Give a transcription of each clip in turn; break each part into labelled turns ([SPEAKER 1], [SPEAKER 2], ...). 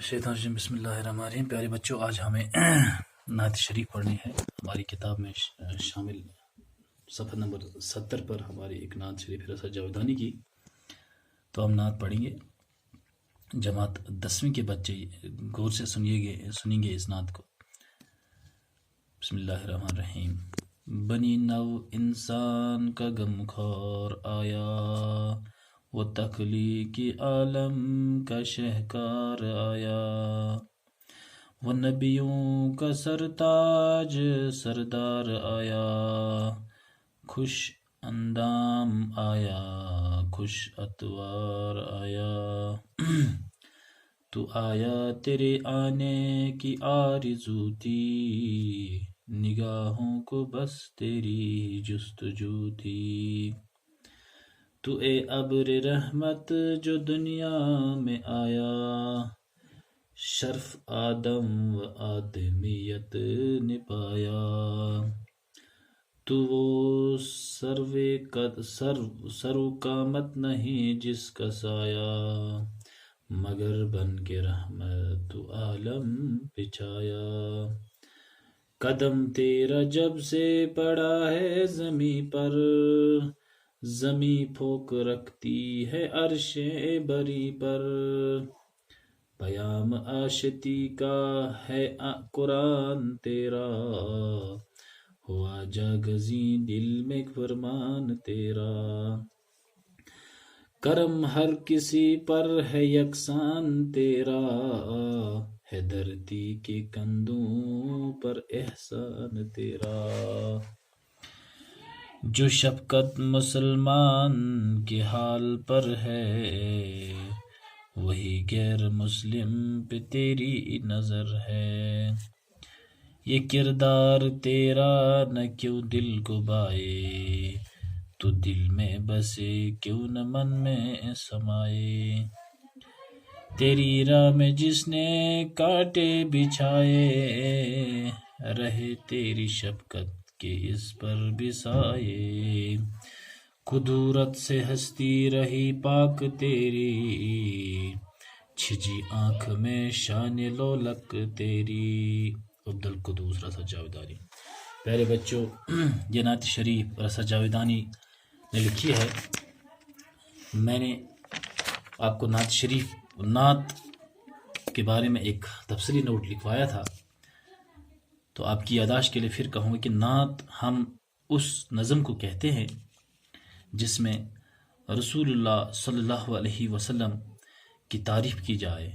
[SPEAKER 1] شیطان الرجیم بسم اللہ الرحمن الرحیم۔ پیارے بچوں، آج ہمیں نعت شریف پڑھنی ہے۔ ہماری کتاب میں شامل صفحہ نمبر 70 پر ہماری ایک نعت شریف رسا جاویدانی کی، تو ہم نعت پڑھیں گے۔ جماعت 10ویں کے بچے غور سے سنیں گے اس نعت کو۔ بسم اللہ الرحمن الرحیم۔ بنی نو انسان کا غم خار آیا، وہ تخلیق عالم کا شہکار آیا، وہ نبیوں کا سرتاج سردار آیا، خوش اندام آیا، خوش اتوار آیا۔ تو آیا تیرے آنے کی آرزو تھی، نگاہوں کو بس تیری جستجو تھی۔ تو اے ابر رحمت جو دنیا میں آیا، شرف آدم و آدمیت نے پایا۔ تو وہ سرو قامت نہیں جس کا سایہ، مگر بن کے رحمت تو عالم پہ چھایا۔ قدم تیرا جب سے پڑا ہے زمیں پر، زمیں پھونک رکھتی ہے عرش بری پر۔ پیام آشتی کا ہے قرآن تیرا، ہوا جاگزیں دل میں فرمان تیرا۔ کرم ہر کسی پر ہے یکساں تیرا، ہے دھرتی کے کندھوں پر احسان تیرا۔ جو شفقت مسلمان کے حال پر ہے، وہی غیر مسلم پہ تیری نظر ہے۔ یہ کردار تیرا نہ کیوں دل کو بھائے، تو دل میں بسے کیوں نہ من میں سمائے۔ تیری راہ میں جس نے کانٹے بچھائے، رہے تیری شفقت کے اس پر بھی سائے۔ قدورت سے ہستی رہی پاک تیری، چھجی آنکھ میں شان لولک تیری۔ عبدالقدوس رسا جاویدانی۔ پیارے بچوں، یہ نعت شریف رسا جاویدانی نے لکھی ہے۔ میں نے آپ کو نعت کے بارے میں ایک تفصیلی نوٹ لکھوایا تھا، تو آپ کی یادداشت کے لیے پھر کہوں گا کہ نعت ہم اس نظم کو کہتے ہیں جس میں رسول اللہ صلی اللہ علیہ وسلم کی تعریف کی جائے،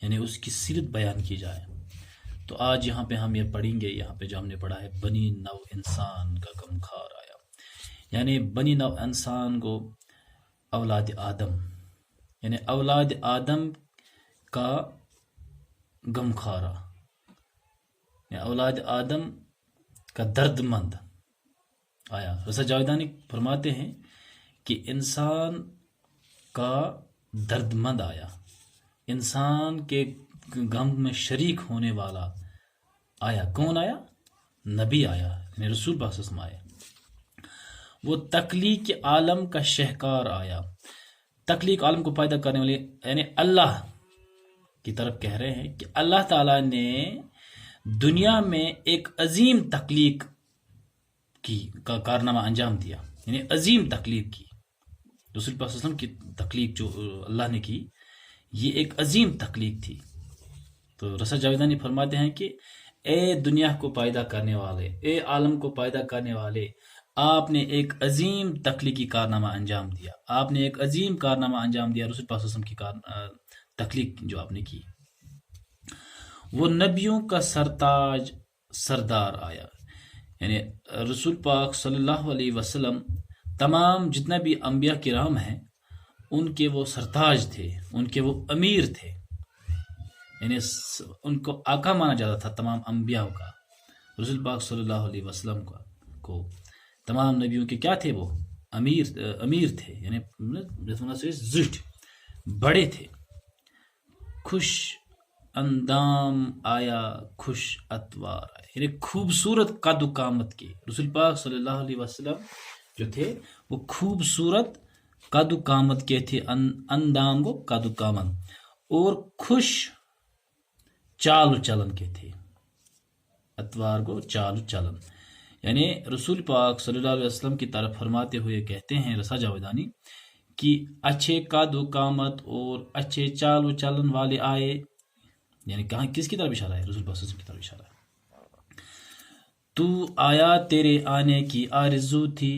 [SPEAKER 1] یعنی اس کی سیرت بیان کی جائے۔ تو آج یہاں پہ ہم یہ پڑھیں گے، یہاں پہ جو ہم نے پڑھا ہے بنی نو انسان کا غم خار آیا، یعنی بنی نو انسان کو اولاد آدم، یعنی اولاد آدم کا غم خارا، یعنی اولاد آدم کا درد مند آیا۔ رسا جاویدانی فرماتے ہیں کہ انسان کا درد مند آیا، انسان کے غم میں شریک ہونے والا آیا۔ کون آیا؟ نبی آیا، یعنی رسول پاک صلی اللہ علیہ وسلم آیا۔ وہ تخلیق عالم کا شہکار آیا، تخلیق عالم کو پیدا کرنے والے یعنی اللہ کی طرف کہہ رہے ہیں کہ اللہ تعالیٰ نے دنیا میں ایک عظیم تخلیق کا کارنامہ انجام دیا، یعنی عظیم تخلیق کی۔ رسول پاک صلی اللہ علیہ وسلم کی تخلیق جو اللہ نے کی، یہ ایک عظیم تخلیق تھی۔ تو رسا جاویدانی فرماتے ہیں کہ اے دنیا کو پیدا کرنے والے، اے عالم کو پیدا کرنے والے، آپ نے ایک عظیم تخلیقی کارنامہ انجام دیا، آپ نے ایک عظیم کارنامہ انجام دیا رسول پاک صلی اللہ علیہ وسلم کی تخلیق جو آپ نے کی۔ وہ نبیوں کا سرتاج سردار آیا، یعنی رسول پاک صلی اللہ علیہ وسلم تمام جتنا بھی انبیاء کرام ہیں ان کے وہ سرتاج تھے، ان کے وہ امیر تھے، یعنی ان کو آقا مانا جاتا تھا تمام انبیاء کا۔ رسول پاک صلی اللہ علیہ وسلم کو تمام نبیوں کے کیا تھے؟ وہ امیر تھے، یعنی زشت بڑے تھے۔ خوش اندام آیا، خوش اتوار آیا، یعنی خوبصورت قد و قامت کے رسول پاک صلی اللہ علیہ وسلم جو تھے وہ خوبصورت قد و قامت کے تھے، اندام کو قد و قامت، اور خوش چال و چلن کے تھے، اتوار کو چال و چلن، یعنی رسول پاک صلی اللہ علیہ وسلم کی طرف فرماتے ہوئے کہتے ہیں رضا جاویدانی کہ اچھے قد و قامت اور اچھے چال و چلن والے آئے، یعنی کہاں کس کی طرف اشارہ ہے؟ رسول پاک صلی اللہ علیہ وسلم کی طرف اشارہ ہے۔ تو آیا تیرے آنے کی آرزو تھی،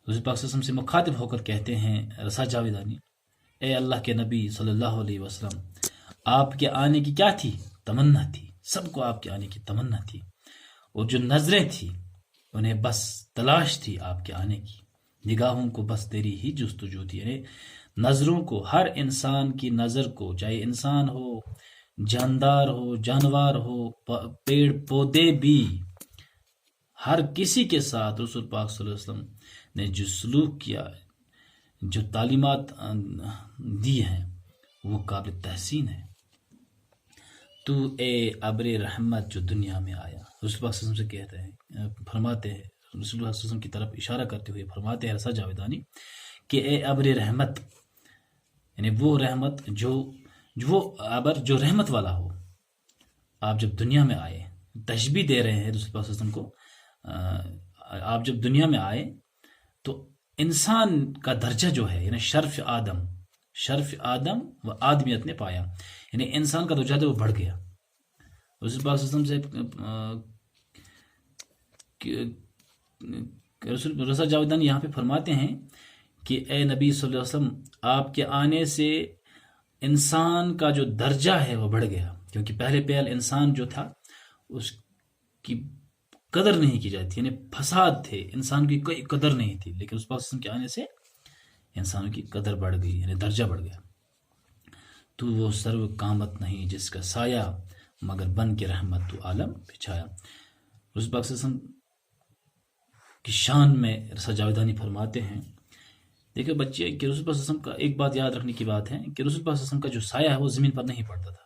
[SPEAKER 1] رسول پاک صلی اللہ علیہ وسلم سے مخاطب ہو کر کہتے ہیں رضا جاویدانی، اے اللہ کے نبی صلی اللہ علیہ وسلم، آپ کے آنے کی کیا تھی؟ تمنا تھی، سب کو آپ کے آنے کی تمنا تھی، اور جو نظریں تھی انہیں بس تلاش تھی آپ کے آنے کی، نگاہوں کو بس تیری ہی جستجو تھی، یعنی نظروں کو، ہر انسان کی نظر کو، چاہے انسان ہو، جاندار ہو، جانور ہو، پیڑ پودے بھی، ہر کسی کے ساتھ رسول پاک صلی اللہ علیہ وسلم نے جو سلوک کیا، جو تعلیمات دی ہیں، وہ قابل تحسین ہے۔ تو اے ابر رحمت جو دنیا میں آیا، رسول پاک صلی اللہ علیہ وسلم سے کہتے ہیں، فرماتے ہیں، رسول اللہ صلی اللہ علیہ وسلم کی طرف اشارہ کرتے ہوئے فرماتے ہیں رضا جاویدانی کہ اے ابر رحمت، یعنی وہ رحمت جو ابر جو رحمت والا ہو، آپ جب دنیا میں آئے، تشبیہ دے رہے ہیں رسول پاک صلی اللہ علیہ وسلم کو، آپ جب دنیا میں آئے تو انسان کا درجہ جو ہے، یعنی شرف آدم و آدمیت نے پایا، یعنی انسان کا درجہ وہ بڑھ گیا۔ رسول پاک صلی اللہ علیہ وسلم سے رسول رضا جاویدانی یہاں پہ فرماتے ہیں کہ اے نبی صلی اللہ علیہ وسلم، آپ کے آنے سے انسان کا جو درجہ ہے وہ بڑھ گیا، کیونکہ پہلے انسان جو تھا اس کی قدر نہیں کی جاتی، یعنی فساد تھے، انسان کی کوئی قدر نہیں تھی، لیکن اس پاک کے آنے سے انسانوں کی قدر بڑھ گئی، یعنی درجہ بڑھ گیا۔ تو وہ سرو قامت نہیں جس کا سایہ، مگر بن کے رحمت تو عالم بچھایا۔ رسول پاک صلی اللہ علیہ وسلم کی شان میں رضا جاویدانی فرماتے ہیں، دیکھیں بچے، کہ رسول پاک صلی اللہ علیہ وسلم کا ایک بات یاد رکھنے کی بات ہے کہ رسول پاک صلی اللہ علیہ وسلم کا جو سایہ ہے وہ زمین پر نہیں پڑتا تھا۔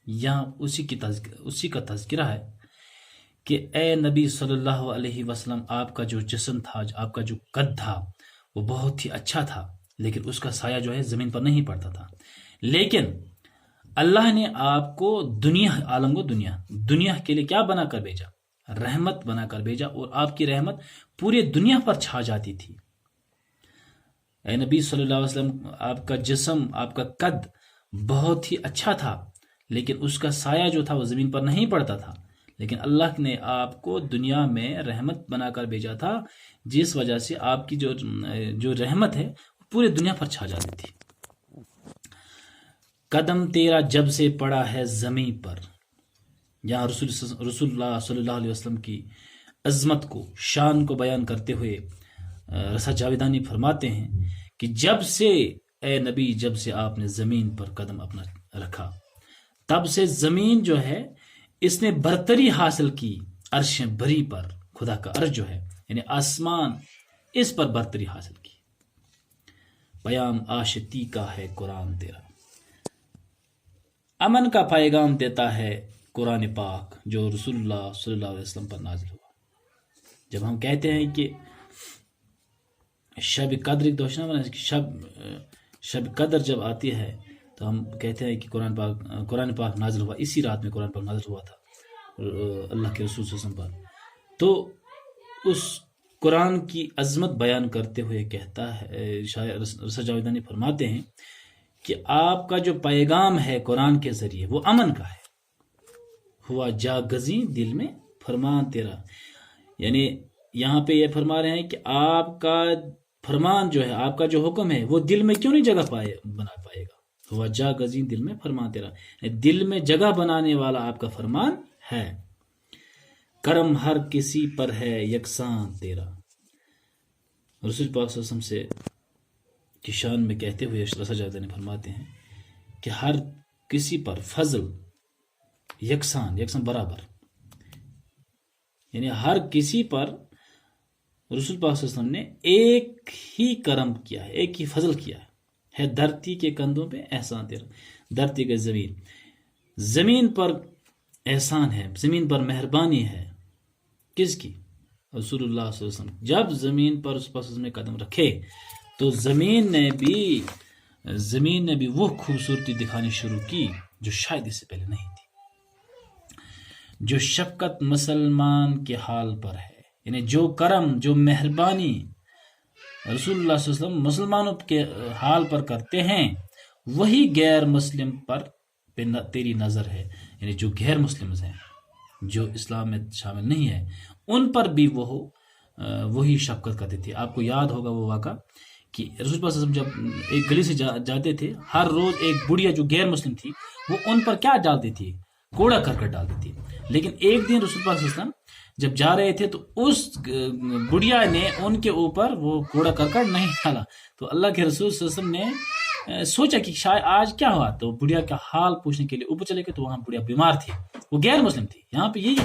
[SPEAKER 1] یہاں اسی کا تذکرہ ہے کہ اے نبی صلی اللہ علیہ وسلم، آپ کا جو جسم تھا، آپ کا جو قد تھا، وہ بہت ہی اچھا تھا، لیکن اس کا سایہ جو ہے زمین پر نہیں پڑتا تھا، لیکن اللہ نے آپ کو عالم کو دنیا کے لیے کیا بنا کر بھیجا؟ رحمت بنا کر بھیجا، اور آپ کی رحمت پورے دنیا پر چھا جاتی تھی۔ اے نبی صلی اللہ علیہ وسلم، آپ کا جسم، آپ کا قد بہت ہی اچھا تھا، لیکن اس کا سایہ جو تھا وہ زمین پر نہیں پڑتا تھا، لیکن اللہ نے آپ کو دنیا میں رحمت بنا کر بھیجا تھا، جس وجہ سے آپ کی جو رحمت ہے پورے دنیا پر چھا جاتی تھی۔ قدم تیرا جب سے پڑا ہے زمین پر، یہاں رسول اللہ صلی اللہ علیہ وسلم کی عظمت کو، شان کو بیان کرتے ہوئے رضا جاویدانی فرماتے ہیں کہ جب سے اے نبی، جب سے آپ نے زمین پر قدم اپنا رکھا، تب سے زمین جو ہے اس نے برتری حاصل کی، عرش بری پر، خدا کا عرش جو ہے یعنی آسمان، اس پر برتری حاصل کی۔ پیام آشتی کا ہے قرآن تیرا، امن کا پیغام دیتا ہے قرآن پاک جو رسول اللہ صلی اللہ علیہ وسلم پر نازل ہوا۔ جب ہم کہتے ہیں کہ شب قدر، ایک دوشنا بنا شب قدر جب آتی ہے تو ہم کہتے ہیں کہ قرآن پاک نازل ہوا، اسی رات میں قرآن پاک نازل ہوا تھا اللہ کے رسول صلی اللہ علیہ وسلم پر۔ تو اس قرآن کی عظمت بیان کرتے ہوئے کہتا ہے رضا جاویدانی فرماتے ہیں کہ آپ کا جو پیغام ہے قرآن کے ذریعے وہ امن کا ہے، ہوا جا گزیں دل میں فرمان تیرا، یعنی یہاں پہ یہ فرما رہے ہیں کہ آپ کا فرمان جو ہے، آپ کا جو حکم ہے وہ دل میں کیوں نہیں جگہ بنا پائے گا؟ ہوا جا گزیں دل میں فرمان تیرا، دل میں جگہ بنانے والا آپ کا فرمان ہے۔ کرم ہر کسی پر ہے یکساں تیرا، رسول پاک صلی اللہ علیہ وسلم سے کی شان میں کہتے ہوئے رضا جاویدانی فرماتے ہیں کہ ہر کسی پر فضل یکساں برابر، یعنی ہر کسی پر رسول پاک صلی اللہ علیہ وسلم نے ایک ہی کرم کیا ہے، ایک ہی فضل کیا ہے۔ دھرتی کے کندھوں پہ احسان تیرا، دھرتی کے زمین پر احسان ہے، زمین پر مہربانی ہے، کس کی؟ رسول اللہ صلی اللہ علیہ وسلم۔ جب زمین پر اس پر نے قدم رکھے تو زمین نے بھی وہ خوبصورتی دکھانی شروع کی جو شاید اس سے پہلے نہیں تھی. جو شفقت مسلمان کے حال پر ہے، یعنی جو کرم، جو مہربانی رسول اللہ صلی اللہ علیہ وسلم مسلمانوں کے حال پر کرتے ہیں، وہی غیر مسلم پر تیری نظر ہے. یعنی جو غیر مسلم ہیں، جو اسلام میں شامل نہیں ہے، ان پر بھی وہی شفقت کرتے تھے. آپ کو یاد ہوگا وہ واقعہ کہ رسول اللہ صلی اللہ علیہ وسلم جب ایک گلی سے جاتے تھے، ہر روز ایک بڑھیا جو غیر مسلم تھی وہ ان پر کیا ڈالتی تھی؟ کوڑا کرکٹ ڈالتی تھی. لیکن ایک دن رسول اللہ صلی اللہ علیہ وسلم جب جا رہے تھے تو اس بڑھیا نے ان کے اوپر وہ کوڑا کرکٹ نہیں ڈالا. تو اللہ کے رسول صلی اللہ علیہ وسلم نے سوچا کہ شاید آج کیا ہوا، تو بڑھیا کا حال پوچھنے کے لیے اوپر چلے گئے تو وہاں بڑھیا بیمار تھی، وہ غیر مسلم تھی. یہاں پہ یہی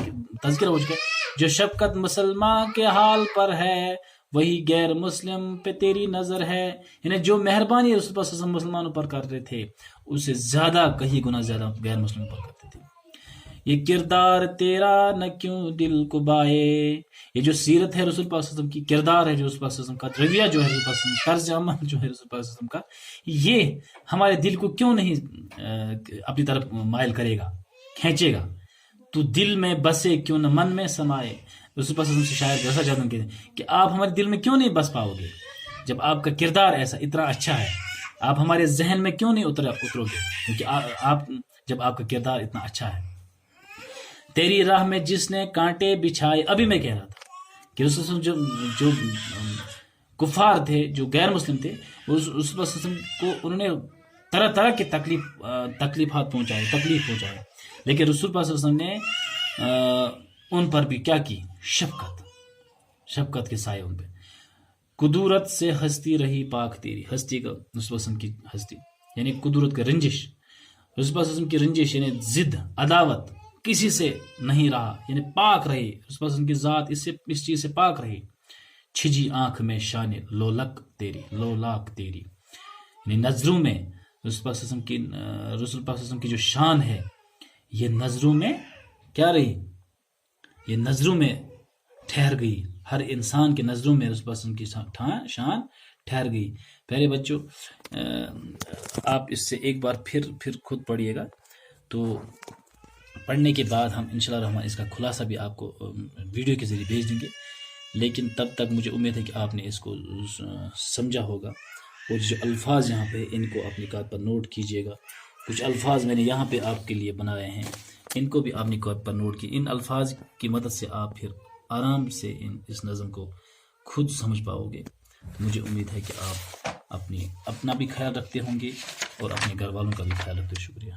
[SPEAKER 1] تذکرہ ہو چکا ہے، جو شفقت مسلمان کے حال پر ہے وہی غیر مسلم پہ تیری نظر ہے. یعنی جو مہربانی رسول اللہ صلی اللہ علیہ وسلم مسلمانوں پر کرتے تھے اس سے زیادہ، کہیں گنا زیادہ غیر مسلموں پر کرتے تھے. یہ کردار تیرا نہ کیوں دل کو بائے، یہ جو سیرت ہے رسول اللہ صلی اللہ علیہ وسلم کی، کردار ہے جو رسول اللہ صلی اللہ علیہ وسلم کا، رویہ جو ہے رسول اللہ صلی اللہ علیہ وسلم، طرز عمل جو ہے رسول اللہ صلی اللہ علیہ وسلم کا، یہ ہمارے دل کو کیوں نہیں اپنی طرف مائل کرے گا، کھینچے گا. تو دل میں بسے کیوں نہ من میں سمائے. رسول اللہ صلی اللہ علیہ وسلم سے شاید ایسا جانا کہ آپ ہمارے دل میں کیوں نہیں بس پاؤ گے، جب آپ کا کردار ایسا اتنا اچھا ہے، آپ ہمارے ذہن میں کیوں نہیں اترو گے، کیونکہ آپ جب آپ کا کردار اتنا اچھا ہے. تیری راہ میں جس نے کانٹے بچھائے، ابھی میں کہہ رہا تھا کہ رسول اللہ صلی اللہ علیہ وسلم جو کفار تھے، جو غیر مسلم تھے، رسول اللہ صلی اللہ علیہ وسلم کو انہوں نے طرح طرح کی تکلیفات تکلیف پہنچائے، لیکن رسول اللہ صلی اللہ علیہ وسلم نے ان پر بھی کیا کی؟ شفقت کے سائے ان پہ. قدرت سے ہستی رہی پاک تیری، ہستی کا رسول اللہ صلی اللہ علیہ وسلم کی ہستی یعنی قدرت کا رنجش، رسول اللہ صلی اللہ علیہ وسلم کی رنجش یعنی ضد، عداوت کسی سے نہیں رہا، یعنی پاک رہی رسول اللہ صلی اللہ علیہ وسلم کی ذات اس چیز سے پاک رہی. چھجی آنکھ میں شان لولاک تیری، یعنی نظروں میں رسول اللہ صلی اللہ علیہ وسلم کی جو شان ہے، یہ نظروں میں کیا رہی؟ یہ نظروں میں ٹھہر گئی. ہر انسان کے نظروں میں رسول اللہ صلی اللہ علیہ وسلم کی شان ٹھہر گئی. پیارے بچوں، آپ اس سے ایک بار پھر خود پڑھیے گا، تو پڑھنے کے بعد ہم انشاءاللہ الرحمن اس کا خلاصہ بھی آپ کو ویڈیو کے ذریعے بھیج دیں گے. لیکن تب تک مجھے امید ہے کہ آپ نے اس کو سمجھا ہوگا، اور جو الفاظ یہاں پہ ان کو اپنی کاغذ پر نوٹ کیجئے گا. کچھ الفاظ میں نے یہاں پہ آپ کے لیے بنائے ہیں، ان کو بھی آپ نے کاغذ پر نوٹ کی. ان الفاظ کی مدد سے آپ پھر آرام سے اس نظم کو خود سمجھ پاؤ گے. مجھے امید ہے کہ آپ اپنا بھی خیال رکھتے ہوں گے اور اپنے گھر والوں کا بھی خیال رکھتے. شکریہ.